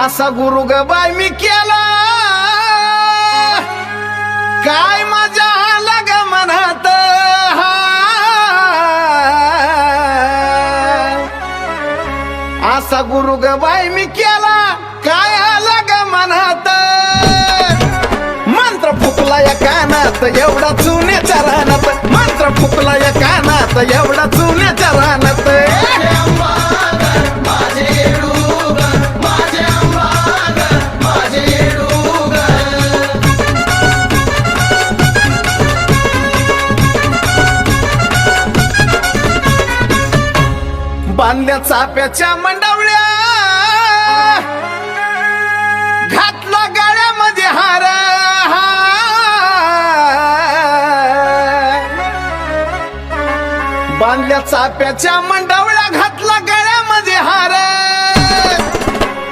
असा गुरु ग बाय मी केला काय मजा आला ग मनात असा गुरु ग बाय मी केला काय आला ग मनात मंत्र फुकला या कानात एवढा चुन्याच्या रानात मंत्र फुकला या कानात एवढा चुन्याच्या रानात बांधल्या चाप्याच्या मंडवळ्या घातला गाळ्यामध्ये हार बांधल्या चाप्याच्या मंडवळ्या घातला गळ्यामध्ये हार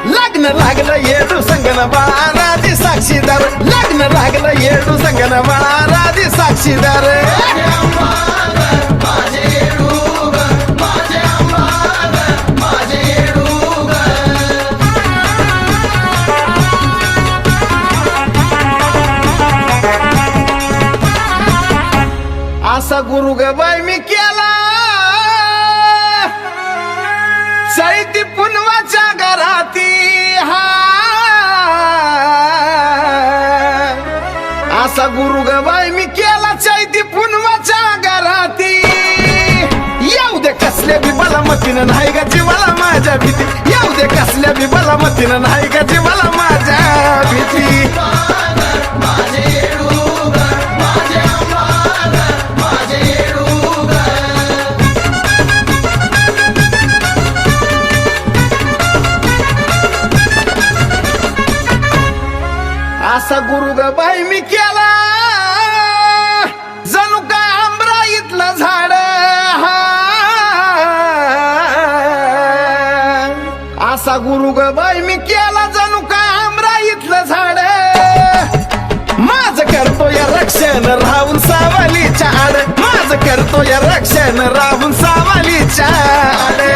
लग्न लागलं येडू संगन बाळाजी साक्षीदार लग्न लागलं येडू संगन बाळाजी साक्षीदार असा गुरु ग बाय मी केला चैती पुनवाच्या घराती असा गुरु ग बाय मी केला चैती पुनवाच्या घराती येऊ दे कसल्या बी बलामतीनं नाही ग जीवाला माझ्या भीती येऊ दे कसल्या बी बलामतीनं नाही ग जीवाला माझ्या भीती असा गुरु ग बाई मी केला जणू काय आंबराईतलं झाड असा गुरु ग बाई मी केला जणू काय आंबराईतलं झाड माझं करतो या रक्षण राहून सावलीच्या आड माझं करतो या रक्षण राहून सावलीच्या आड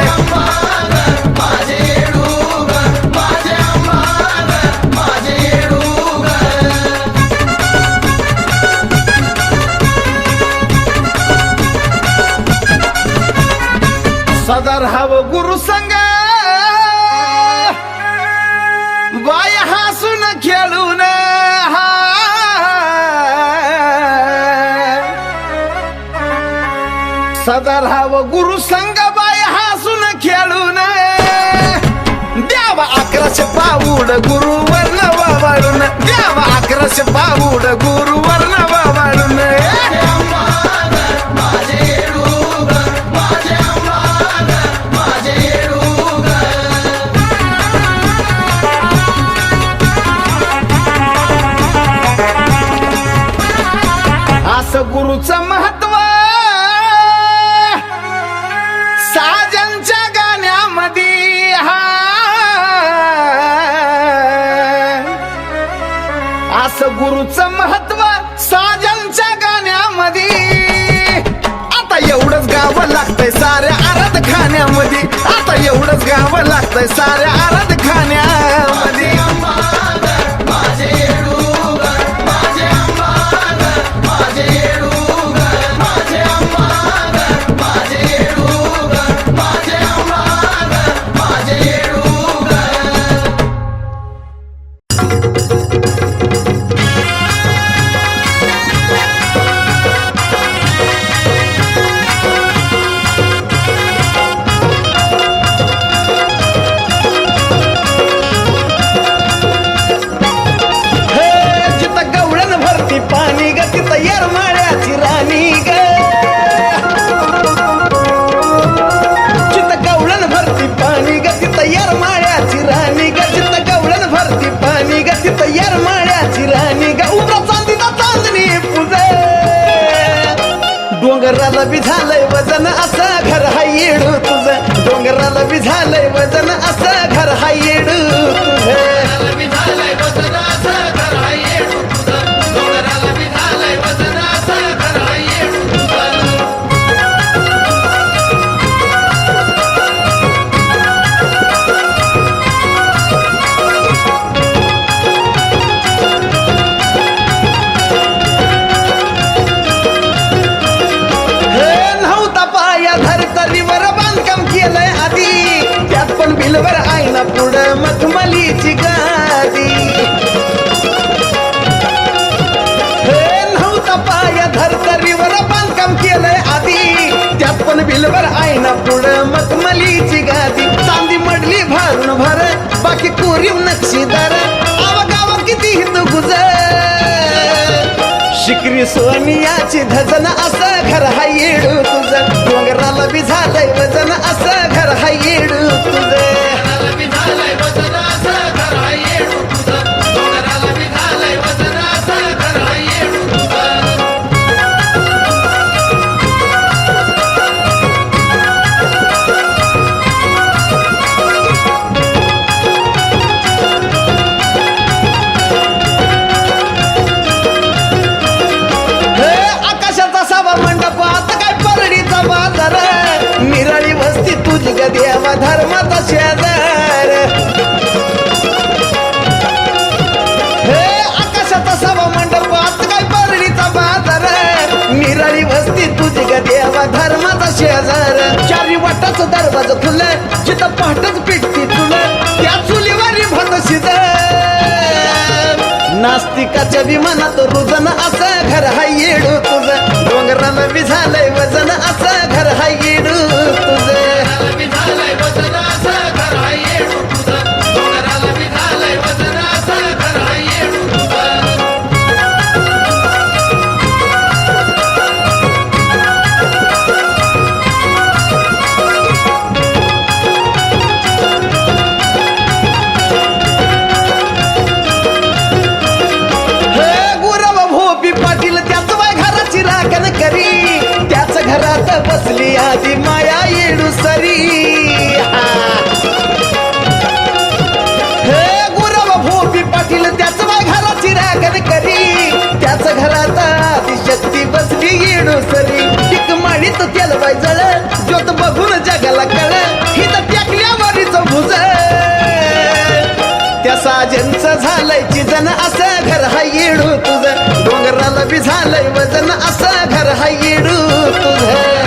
सदर हवं गुरु संग बाय हसून खेळून सदर हवं गुरु संग बाय हसून खेळून द्यावा 1100 पाऊड गुरुवर वाळून द्यावा 1100 पाऊड गुरुवर वाळून गुरुचं महत्व साजनच्या गाण्यामध्ये असं गुरुचं महत्व साजनच्या गाण्यामध्ये आता एवढंच गावं लागतंय साऱ्या आराध खाण्यामध्ये आता एवढंच गावं लागतंय साऱ्या आराध खाण्यामध्ये डोंगराला बी झालंय वजन असं घर हाय येडू तुझं डोंगराला बी झालंय वजन असं घर हाय येडू आईना पुढं मखमलीची गादी. नव्हता पाया धरतरीवर बांधकाम केलंय आधी, त्यात पण बिलवर आईना पुढं मखमलीची गादी. चांदी मडली भारून भर बाकी कोरीव नक्षीदार, आवागावा किती हित गुजर. शिकरी सोनियाची धजन असं घर हा येडू तुझं, डोंगराला बी झालंय वजन असं घर हा येडू तुझं. निराळी वस्ती तुझी ग देवा धर्माचा शेजार. हे आकाशाचा सभा मंडपात काय परडीचा बाजार. निराळी वस्ती तुझी ग देवा धर्माचा शेजार. चारी वाटाचं दरवाज खुलं जिथं पहाटच पिटती चुलं, त्या चुलीवारी भात शिज. नास्तिकाच्या विमानात रुजन असं घर हा येडू तुझं, डोंगराला बी झालंय वजन असं घर हा येडू तुझं. त्याच घरात बसली आधी माया येडू सरी. हे गुरव भोपी पाटील त्याच घराची राखण करी, त्याच घरात आधी शक्ती बसली येडू सरी. टिक माडीत त्याला बायजळ ज्योत बघून जगाला कळ, ही तर टेकल्यावरीच भुज. त्या साजनचं झालंय चिजन असं घर हा येडू तुझं, डोंगराला बी झालंय वजन असं घर हा येडू तुझं.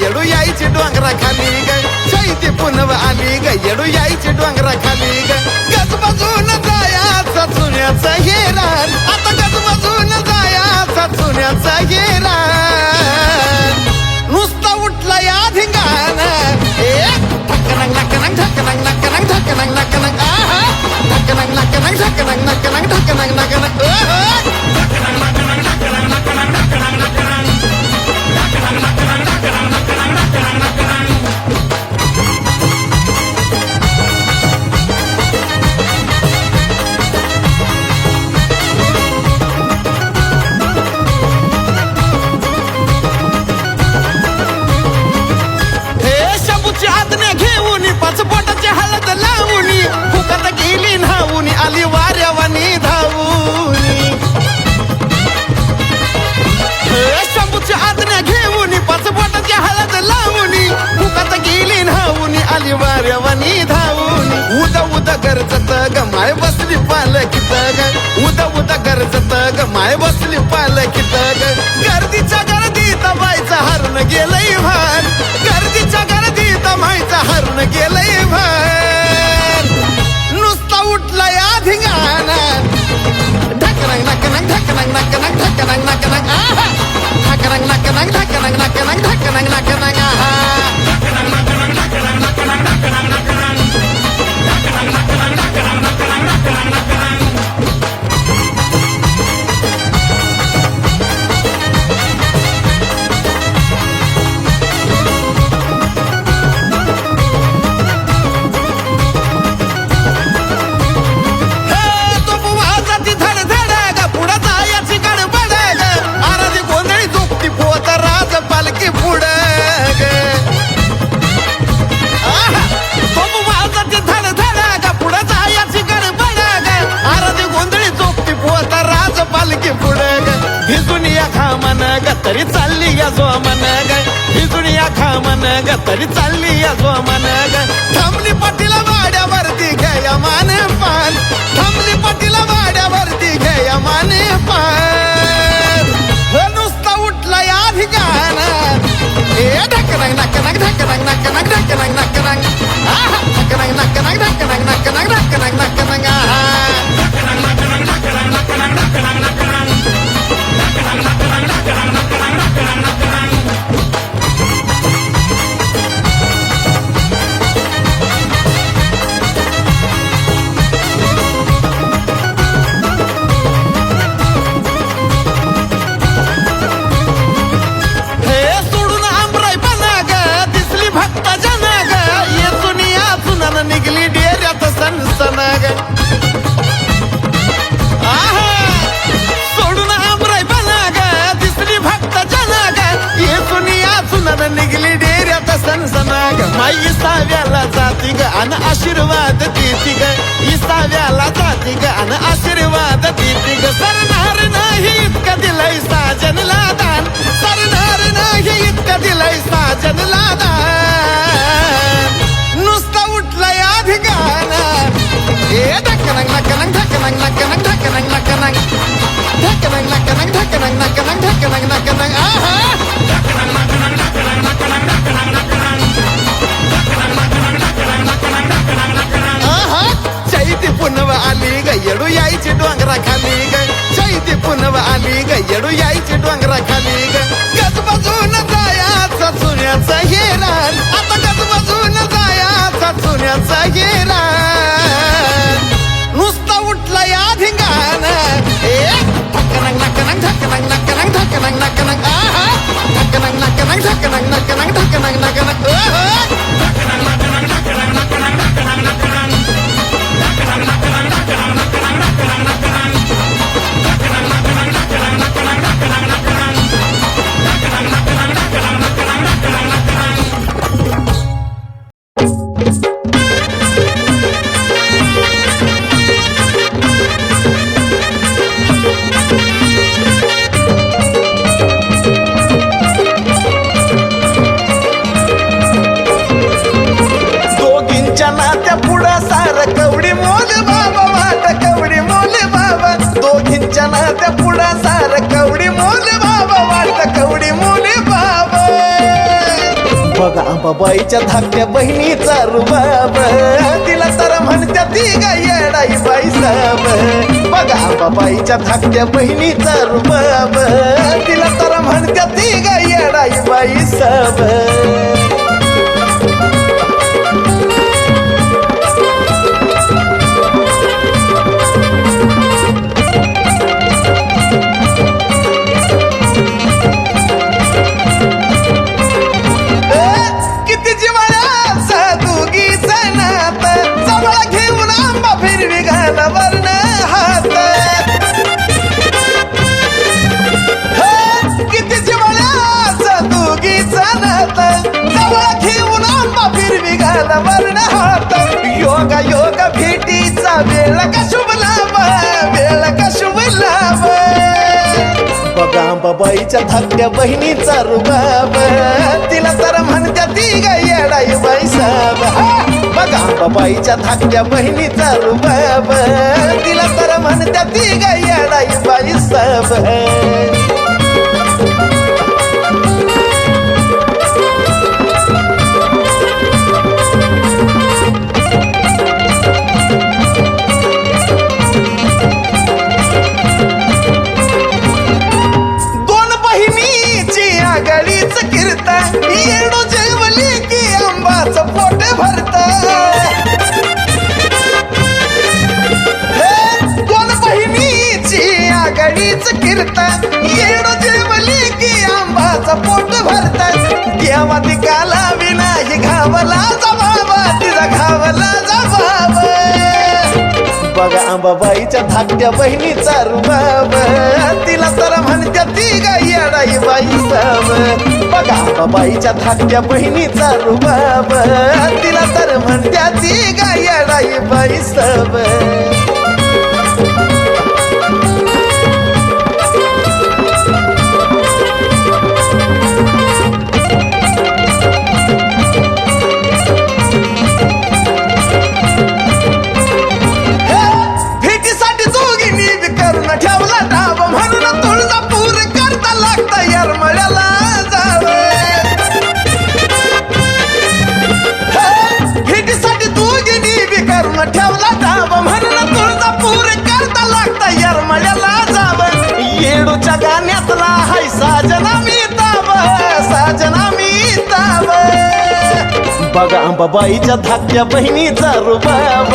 येडू यायची डोंगरा खाली ग, चैती पुनव आली ग, येडू यायची डोंगरा खाली ग. गजबजून जायाचा चुन्याचा हेरान, आता गजबजून जायाचा चुन्याचा हेरान. नुसता उठला या धिंगाण, ढकनंग नकनंग ढकनंग नकनंग ढकनंग नकनंग. आहा ढकनंग नकनंग ढकनंग नकनंग ढकनंग नकनंग. आली वाऱ्यावानी धावूनी, शंभूची आज्ञा घेऊन पाच बोटाची हळद लावूनी, फुकात गेली न्हावूनी आली वाऱ्यावानी धावूनी. उदा उदा गरजत ग माय बसली पालखीत ग, उदा उदा गरजत ग माय बसली पालखीत ग. गर्दीच्या गर्दीत मायचा हरण गेलंय भान, गर्दीच्या गर्दीत मायचा हरण गेलंय भान. नुसता उठला या धिंगाणा, ढकनंग नकनंग ढकनंग नकनंग ढकनंग नकनंग. आहा ढकनंग नकनंग ढकनंग नकनंग ढकनंग नकनंग. आहा पालखी पुढं या जो मन ग भिजून या खामन ग तरी चालली या जो मन ग थांबली पाटीला वाड्यावरती घ्या मान पान थांबली पाटीला वाड्यावरती घ्या मान पान नुसता उठला या ठिकाण ए ढकनक नकनक ढकनक नकनक ढकनक नकनक आहा ढकनक नकनक ढकनक नकनक ढकनक नकनक आहा निघली डेऱ्यात सनसनाग सोडून आमराय बनाग दिसली भक्त जनाग येसुनिया सुनन निघली डेऱ्यात सनसनाग माई इसाव्याला जाती ग अन आशीर्वाद देती ग इसाव्याला जाती ग अन आशीर्वाद देती ग सरणार नाही इतकं दिलंय साजनला दान सरणार नाही इतकं दिलंय साजनला दान नुसता उठला या ठिकाणा ए ढकनक नकनक ढकनक नकनक ढकनक नकनक ढकनक नकनक ढकनक नकनक ढकनक नकनक आहा आहा चैती पुनव आली ग येडू यायची डोंगरा खाली ग चैती पुनव आली ग येडू यायची डोंगरा खाली ग गजबजून जायाचा चुन्याचा हेरान आता गजबजून जायाचा चुन्याचा हेरान नुसता उठला या धिंगाण ए ढकनक नकनक ढकनक नकनक ढकनक नकनक आहा ढकनक नकनक ढकनक नकनक ढकनक नकनक त्या पुढा सार कवडी मोले बाबा वाटत कवडी मोले बाबा बघा आंबाबाईच्या धाकट्या बहिणीचा रुबाब तिला तर म्हणत्या ती गा येडाई बाई साब बघा आंबाबाईच्या धाकट्या बहिणीचा रुबाब तिला तर म्हणत्या ती गा येडाई बाई साब योगा योगा भेटीचा वेळ का शुभ लाभ वेळ का शुभ लाभ बघा आंबाबाईच्या धाकट्या बहिणीचा रुबाब तिला तर म्हणत्या ती गा येडाई बाई साब बघा आंबाबाईच्या धाकट्या बहिणीचा रुबाब तिला तर म्हणत्या ती गा येडाई बाई साब येडो जेवली की आंबाचं पोट भरत दोन बहिणीची आघाडीच कीर्तन येडो जेवली की आंबाचं पोट भरत देवा दिकाला विनाही घावला जबाब तिचा घावला जबाब बघा आंबाबाईच्या धाकट्या बहिणीचा रुबाब तिला तर म्हणत्या ती गा येडाई बाई साब बघा आंबाबाईच्या धाकट्या बहिणीचा रुबाब तिला तर म्हणत्या ती गा येडाई बाई साब बघा अंबाबाईच्या धाकट्या बहिणीचा रुबाब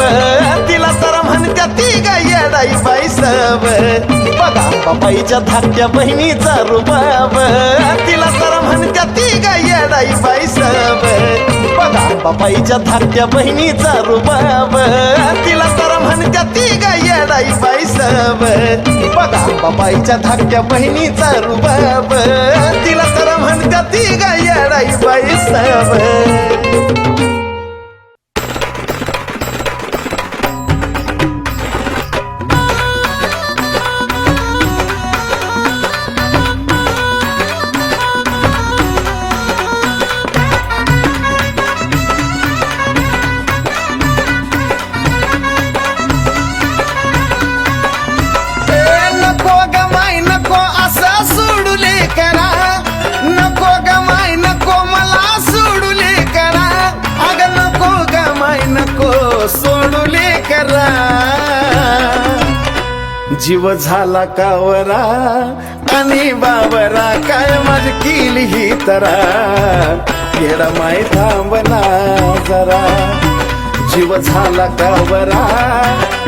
तिला तर म्हणत्या ती ग येडाई बाई सब बघा अंबाबाईच्या धाकट्या बहिणीचा रुबाब तिला तर म्हणत्या ती ग येडाई बाई सब बघा अंबाबाईच्या धाकट्या बहिणीचा रुबाब तिला तर म्हणत्या ती ग येडाई बाई सब बघा अंबाबाईच्या धाकट्या बहिणीचा रुबाब तिला तर म्हणत्या ती ग येडाई बाई सब जीव झाला कावरा आणि बाबरा काय माझी केली ही तरा येडा माय थांबना जरा जीव झाला कावरा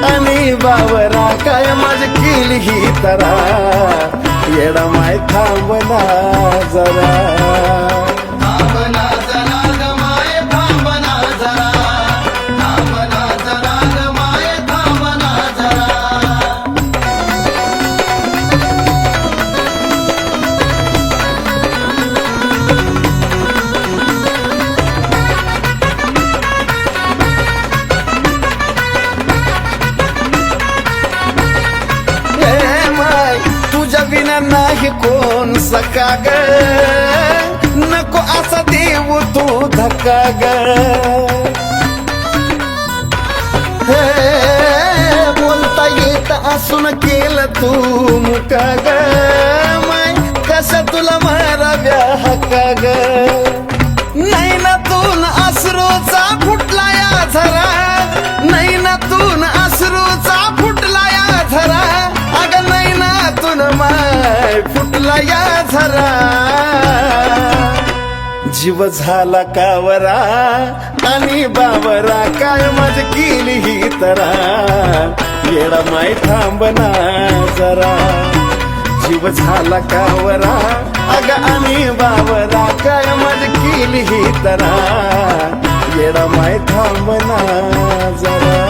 आणि बाबरा काय माझी केली ही तरा येडा माय थांबना जरा नाही कोण सका ग नको असा देऊ तू धक्का ग बोलता येत असून केलं तू मुका ग माय कशा तुला माराव्या हक्का ग नाही ना तून अश्रूचा फुटला या झरा नाही ना तून अश्रूचा फुटला या झरा अग नाही ना तून माय फुटला या झरा जीव झाला कावरा आणि बावरा काय मज केली ही तरा येडा माय थांबना जरा जीव झाला कावरा अग आणि बावरा काय मज केली ही तरा येडा माय थांबना जरा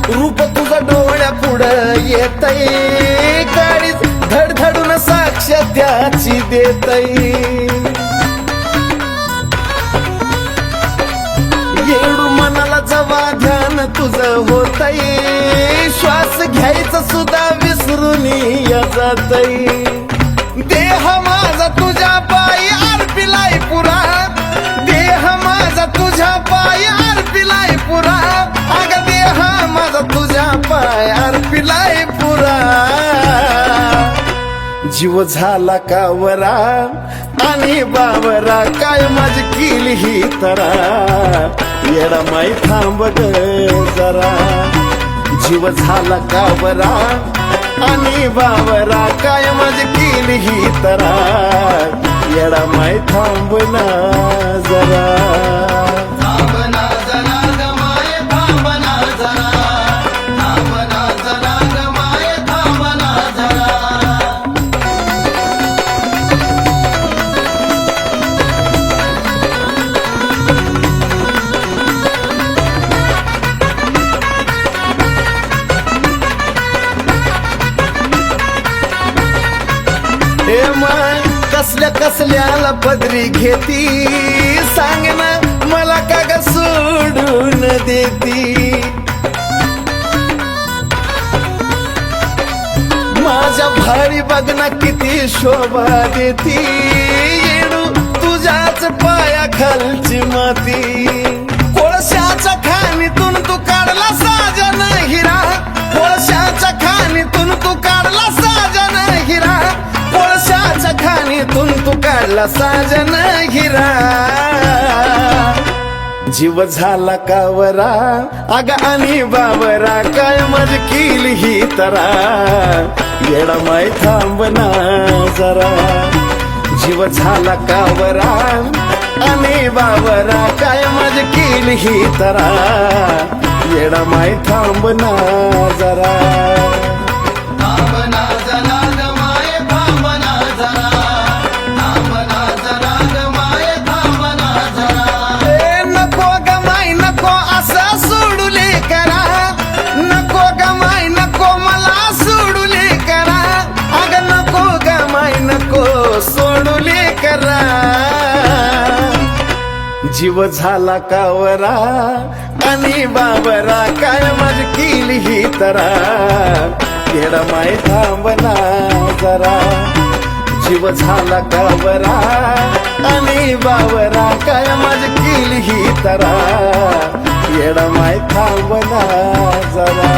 रूप तुझं डोळ्या पुढं येतय गाडीत धडधडून साक्ष त्याची देतय येडू मनाला जवा ध्यान तुझं होतय श्वास घ्यायचं सुद्धा विसरून जातय देह माझा तुझ्या पायी अर्पिलाय पुरा देह माझा तुझ्या पायी अर्पिलाय पुरा अग देह माझा तुझ्या पाय अर्पिलाय पुरा जीव झाला कावरा आणि बावरा काय माझी केली ही तरा येडा माय थांब ग जरा जीव झाला कावरा आणि बावरा काय माझी केली ही तरा येडा माय थांबना जरा हे माय कसल्या कसल्याला पदरी घेती सांग ना मला का ग सोडून देती माझ्या भारी बघ ना किती शोभा देती येडू तुझ्याच पाया खालची माती कोळशाच्या खाणीतून तू काढला साजन हिरा साजन हिरा जीव झाला कावरा अग आणि बावरा काय मज किल ही तरा येडा माय थांबना जरा जीव झाला कावरा आणि बावरा काय मज किल ही तरा येडा माय थांबना जरा जीव झाला कावरा आणि बाबरा काय मज किल ही तरा येडा माय थांबना जरा जीव झाला कावरा आणि बाबरा काय मज किल ही तरा येडा माय थांबना जरा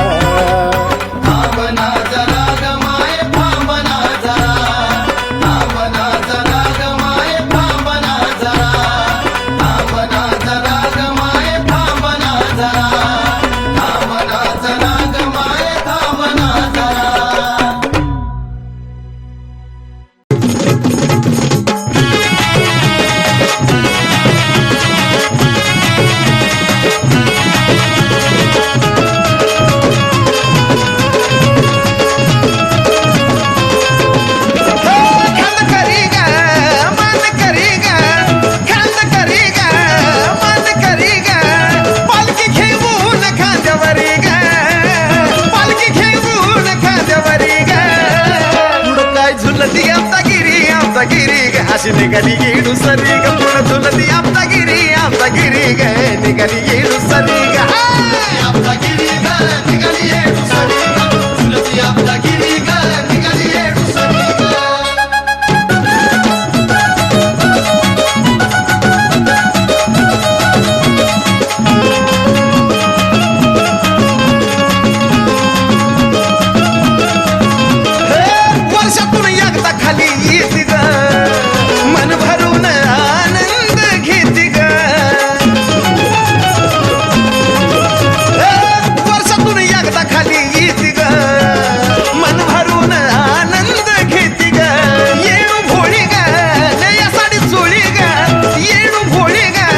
अशी निघाली गेडू सरी ग पुढं झुलती आमचा गिरी ग निघाली गेडू सरी ग आमचा गिरी ग निघाली गेडू सरी ग झुलती आमचा गिरी ग निघाली गेडू सरी ग वर्षातून एकदा खाली येते ग मन भरून आनंद घेते ग वर्षातून एकदा खाली येते ग मन भरून आनंद घेते ग येणू भोळी ग नया साडी चोळी ग येणू भोळी ग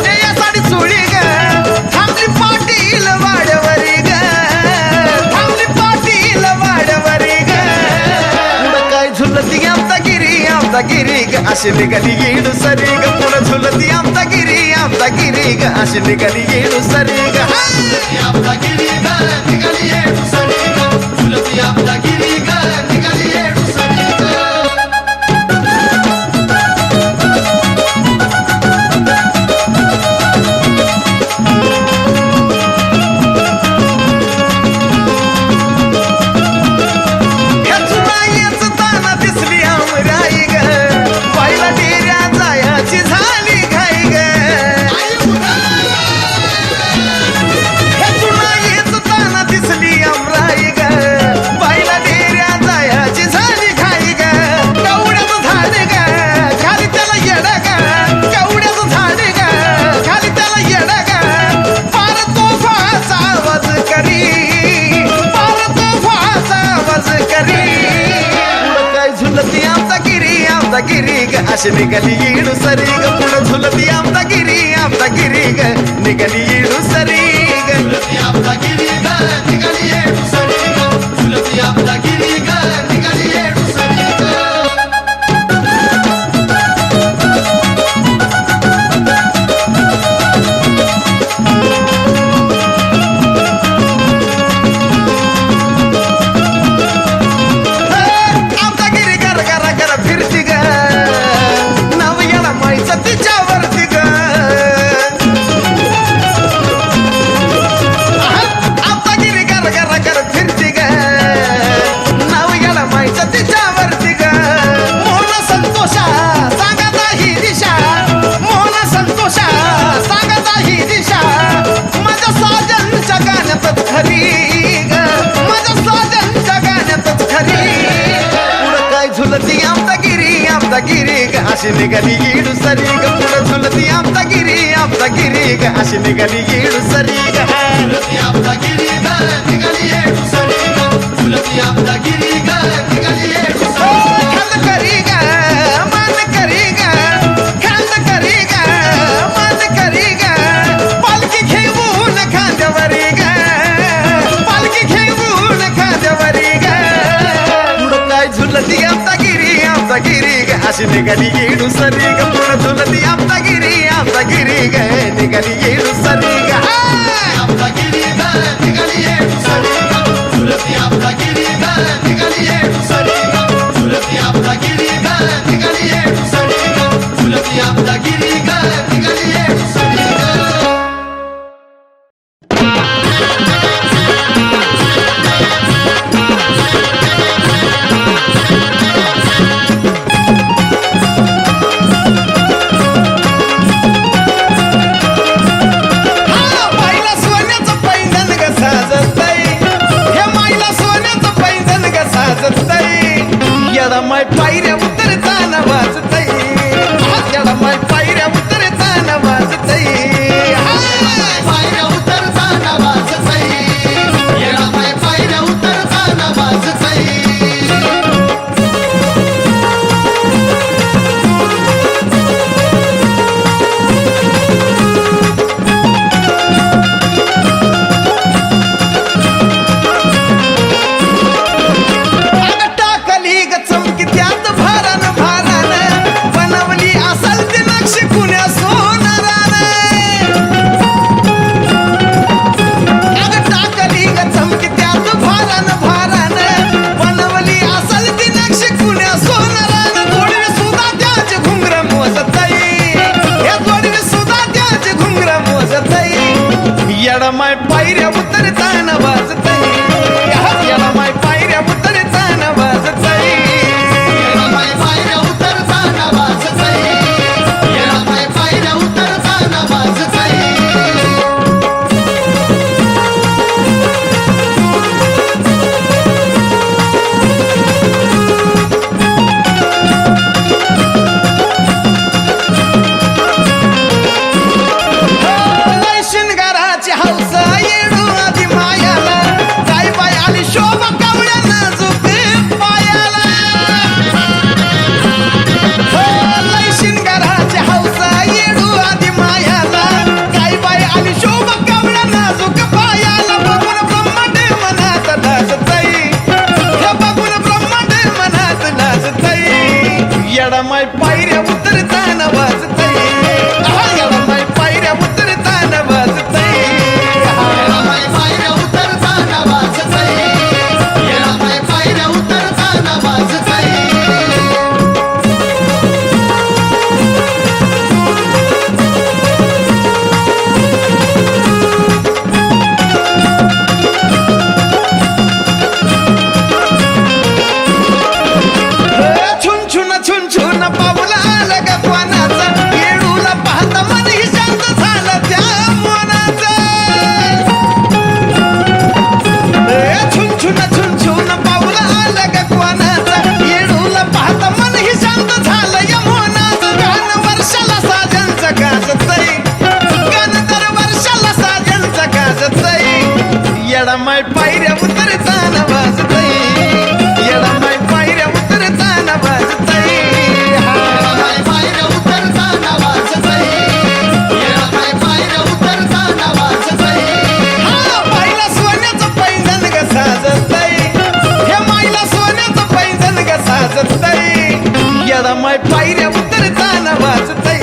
नया साडी चोळी ग थांबली पाटील वाडवरी ग थांबली पाटील वाडवरी ग पुढं काय झुलती आमचा गिरी ग अशी निघाली येडू सरी ग पुढं झुलती आमचा गिरी ग अशी निघाली येडू सरी ग आमचा गिरी ग निघाली येडू सरी ग झुलती आमचा गिरी ग निघाली येडू सरी ग गिरी ग अशी निघाली येडू सरी ग पुढं झुलती आमचा गिरी ग निघाली येडू सरी ग आमचा गिरी ग निघाली येडू सरी ग झुलती आमचा गिरी ग निघाली येडू सरी ग आमचा गिरी ग अशी निघाली येडू सरी ग पुढं झुलती आमचा गिरी ग अशी निघाली येडू सरी ग झुलती आपला गिरी ग निघाली येडू सरी ग झुलती आपला गिरी ग निघाली येडू सरी खांद करी ग मान करी ग खांद करी ग मान करी ग पालखी घेऊन खांद्यावरी ग पालखी घेऊन खांद्यावरी ग पुढं काय झुलती आमचा गिरी ग अशी निघाली येडू सरी ग पुढं झुलती आमचा गिरी ग निघाली येडू सरी ग आपला गिरी ग निघाली येडू सरी ग झुलती आपला गिरी ग निघाली येडू सरी ग झुलती आपला गिरी ग निघाली येडू सरी ग झुलती आपला गिरी ग निघाली येडू सरी ग माईला सोन्याचं पैंजण ग साजतय हे माईला सोन्याचं पैंजण ग साजतय येडा माय पायऱ्या उतरताना वाजतय येडा माय पायऱ्या उतरताना वाजतय पायऱ्या उतरताना वाजतय येडा पाय पायऱ्या उतरताना वाजतय अग टाकली ग चमकी त्यात भारान भारान बनवली असल ती नक्षी कुण्या सोनारान अग टाकली ग चमकी त्यात भारान भारान बनवली असल ती नक्षी कुण्या सोनारान जोडवी सुद्धा त्याच घुंगर मोजतई या जोडवी सुद्धा त्याच घुंगर मोजतई येडा माय पायऱ्या उतरताना वाजतई येडा माय पायऱ्या उतरताना वाजतई येडा पाय पायऱ्या उतरताना वाजतय येडा पाय पायऱ्या उतरताना वाजतय लय शिनगाराची हौस येडू आधी मायाला काय बाय आली शोभा कावड्या नाजूक पायाला लय शिनगाराची हौस येडू आधी मायाला काय बाय आली शोभा कावड्या नाजूक पायाला बघून ब्रह्मांड मनात लाजतई हे बघून ब्रह्मांड मनात लाजतई येडा माय पायऱ्या उतरताना वाजतई येडा माय पायऱ्या उतरताना वाजतई येडा पाय पायऱ्या उतरताना वाजतय येडा पाय पायऱ्या उतरताना वाजतय छुन छुन पाऊल आलं ग कोणाचं येडूला पाहता मन ही शांत झालं त्या मनाचं छुन छुन पाऊल आलं ग कोणाचं येडूला पाहता मन ही शांत झालं या मनाचं गाण वर्षाला साजनचं गाजतय गाण दर वर्षाला साजनचं गाजतय येडा माय पायऱ्या उतरताना वाजतय येडा माय पायऱ्या उतरताना वाजतय येडा पाय पायऱ्या उतरताना वाजतय येडा पाय पायऱ्या उतरताना वाजतय माईला सोन्याचं पैंजण ग साजतय हे माईला सोन्याचं पैंजण ग साजतय येडा माय पायऱ्या उतरताना वाजतय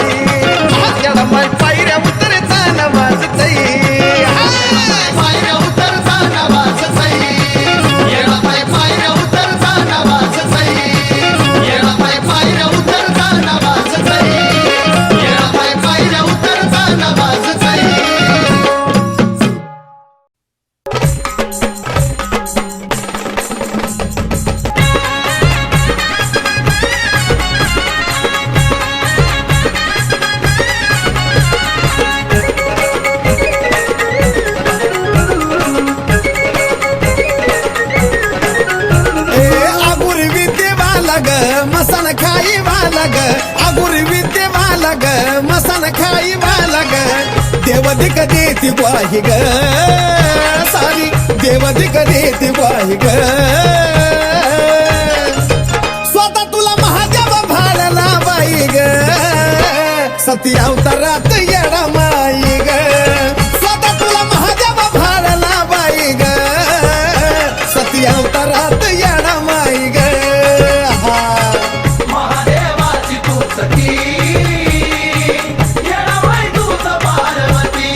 येडा माय पायऱ्या उतरताना वाजतय पायऱ्या उतरताना वाजतय मसन खाई वाला ग देवदिक देती ग्वाही ग सारी देवदिक देती ग्वाही ग स्वतः तुला महादेव भाडला बाई ग सती अवतारात येडा माई ग स्वतः तुला महादेव भाडला बाई ग सती अवतारात येडा माई ग महादेवाची तू सती येणाबाई तूच पार्वती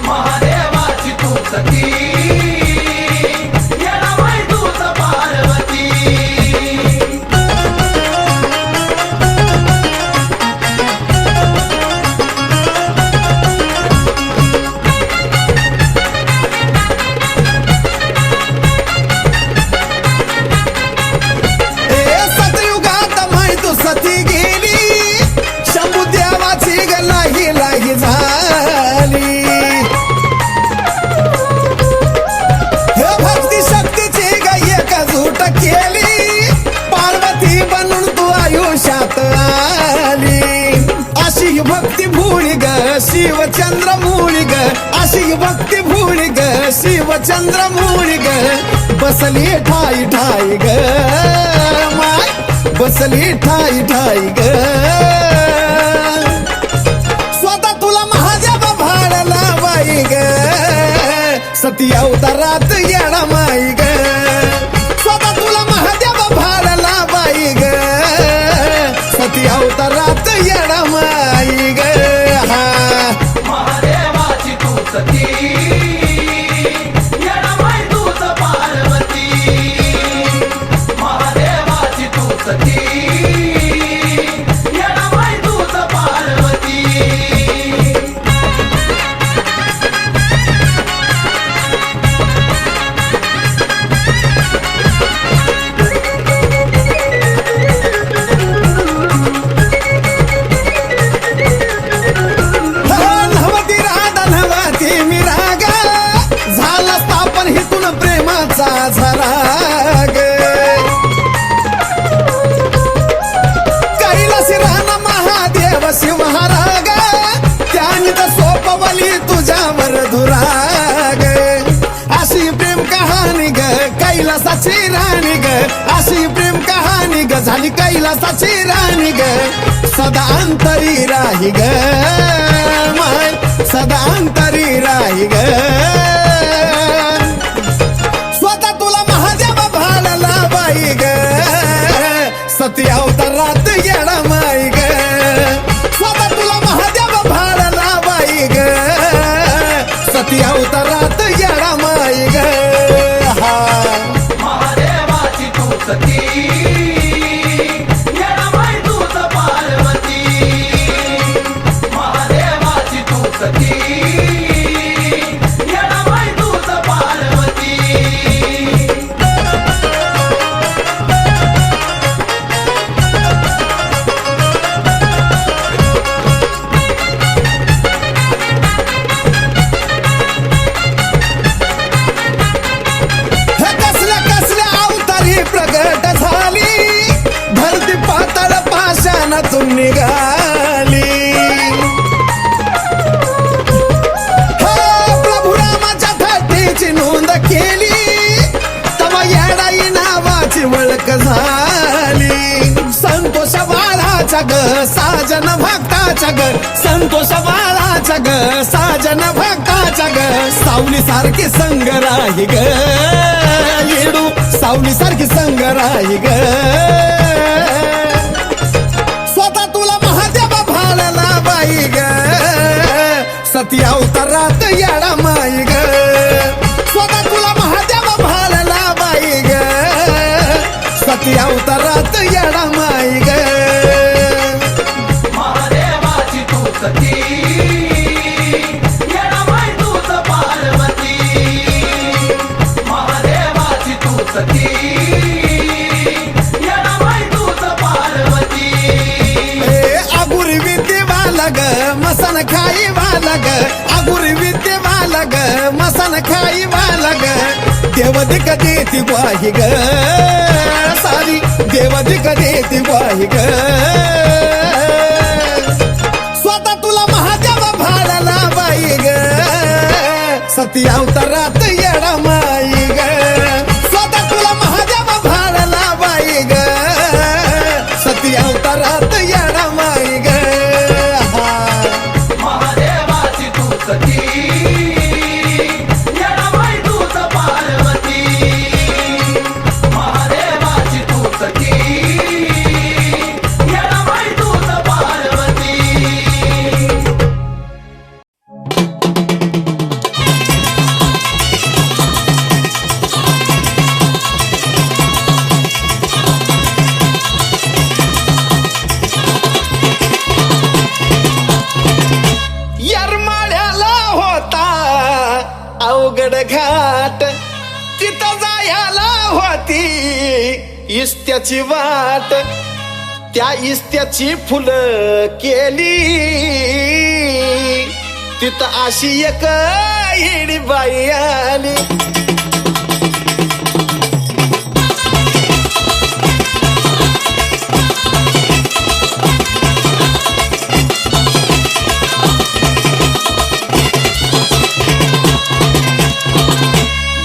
महादेवाची तू सती येणाबाई तूच पार्वती सतयुगात माय तू सती गेली शंभू देवाची ग लाही लाही झाली हे भक्ती शक्तीची ग एकजूट केली पार्वती बनून तू आयुष्यात आली अशी ही भक्ती भोळी ग शिवचंद्र मूळी ग अशी ही भक्ती भोळी ग शिवचंद्र मूळी ग बसली ठाई ठाई ग माय बसली ठाई ठाई ग स्वतः तुला महादेव भाडला बाई ग सती अवतारात येडा माई ग स्वतः तुला महादेव भाडला बाई ग सती अवतारात येडा माई ग हा महादेवाची तू सती येणाबाई तूच पार्वती महादेवाची तू सती येणाबाई तूच पार्वती नवती राधा नवती मी रागा झाला स्थापन हितून प्रेमाचा झराग कैलासी राणा महादेव शिवहाराग त्याने तर सोपवली तुझ्यावर धुराग अशी प्रेम कहाणी ग कैलासाची राणी ग अशी प्रेम कहाणी ग झाली कैलासाची राणी ग सदा अंतरी राही ग माय सदा अंतरी राही ग स्वतः तुला महादेव भाडला बाई ग सती अवतारात येडा माई ग स्वतः तुला महादेव भाडला बाई ग सती अवतारात येडा माई ग हा महादेवाची तू सती येणाबाई तूच पार्वती महादेवाची तू सती येणाबाई तूच पार्वती हे कसल्या कसल्या अवतारी प्रगट झाली धरती पाताळ पाषाणातून निघाली प्रभू रामाच्या थट्टीची नोंद केली तवा येडाई नावाची ओळख झाली संतोष बाळाच्या ग साजन भक्ताच्या ग संतोष बाळाच्या ग साजन भक्ताच्या ग सावली सारखी संग राही ग येडू सावली सारखी संग राही ग स्वतः तुला महादेव भाडला बाई ग सती अवतारात येडा माई ग स्वतः तुला महादेव भाडला बाई ग सती अवतारात येडा माई ग महादेवाची तू सती येणाबाई तूच पार्वती महादेवाची तू सती येणाबाई तूच पार्वती अगुर विद्ये वाला ग मसन खाई वाला ग अगुर विद्ये वाला ग मसन खाई वाला ग देवदिक देती ग्वाही ग सारी देवदिक देती ग्वाही ग सती अवतारात येडा माई ग स्वतः तुला महादेव भाडला बाई ग सती अवतारात येडा माई ग महादेवाची तू सती येडाबाई तूच पार्वती महादेवाची तू सती येडाबाई तूच पार्वती येरमाळ्याला होता अवघड घाट तिथं जायला होती इस्त्याची वाट त्या इस्त्याची फुलं केली तिथं अशी एक येडी बाई आली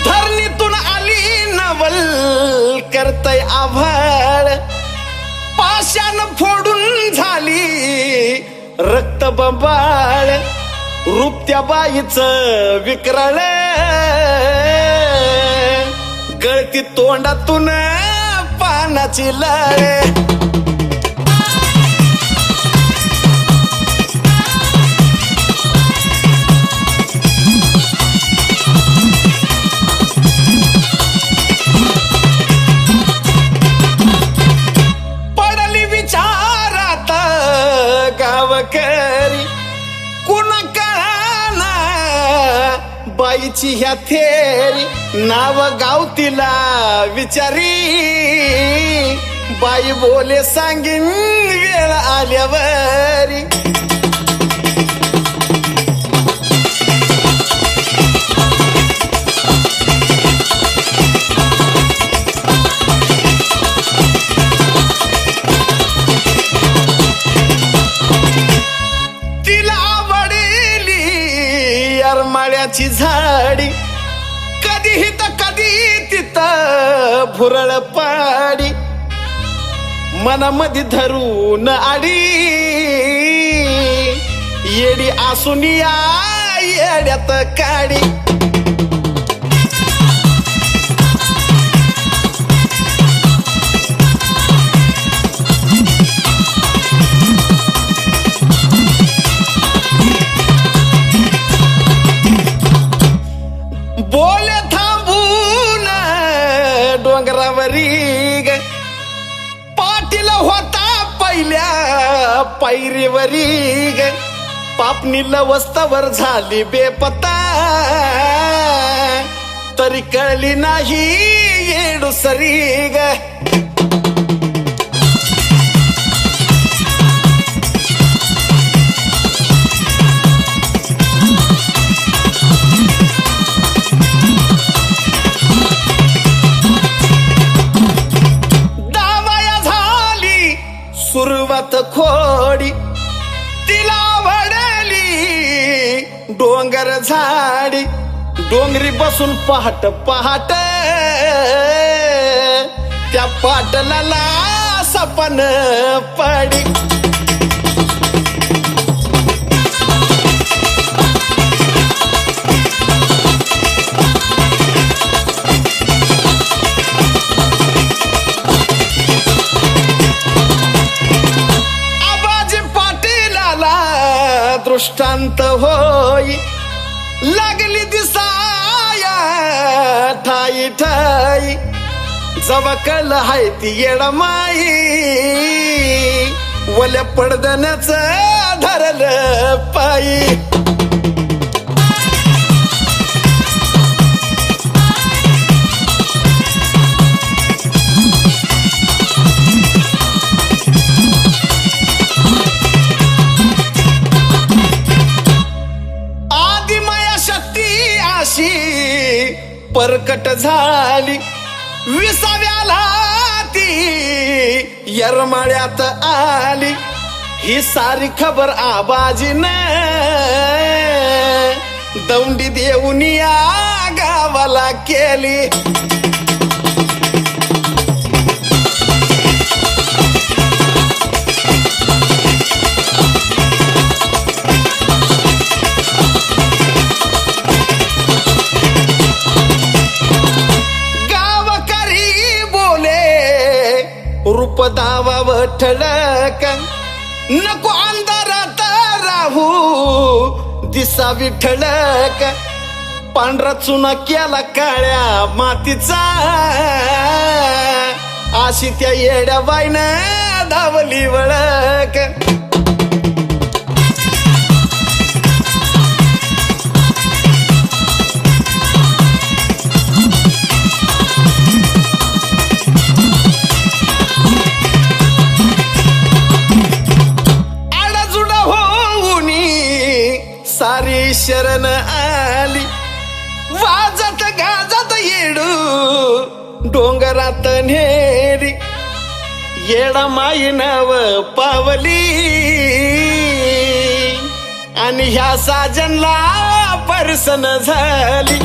धरणीतून आली नवल करतय आभाळ पाशान फोडून झाली रक्त बंबाळ रूप त्या बाईचं विकराळ गळती तोंडातून पानाची लाळ पडली विचारात गावकरी कुणा कळाना बाईची ह्या थेरी नाव गाव तिला विचारी बाई बोले सांगीन वेळ आल्यावरी तिला आवडली येरमाळ्याची झाडी कधीही तर कधी तिथं भुरळ पाडी मनामध्ये धरून आडी येडी आसून या येड्यात काडी बोले थांबून डोंगरावरी ग पाटील होता पहिल्या पायरीवरी ग पापणी लवस्तवर झाली बेपता तरी कळली नाही येडुसरी ग दावाया झाली सुरुवात खोडी तिला आवडली डोंगर झाडी डोंगरी बसून पहाट पहाट त्या पाटलाला सपन पडी आबाजी पाटीलाला दृष्टांत होई लागली दिसाया ठाई ठाई जवकल हाय ती येडमाई वल्या पडदण्याचं धरलं पायी आदिमाया शक्ती अशी परकट झाली विसाव्याला ती येरमाळ्यात आली ही सारी खबर आबाजीने दौंडी देऊन या गावाला केली. गावकरी बोले रूप दावा ठळक, नको अंधारात राहू दिसावी ठळक. पांढरा चुना केला काळ्या मातीचा, अशी त्या येड्या बाईनं धावली वळक. आडाजुडा होऊनी सारी शरण आली, वाजत गाजत येडू डोंगरात नेरी. येडा माई नव पावली आणि ह्या साजनला परसन झाली.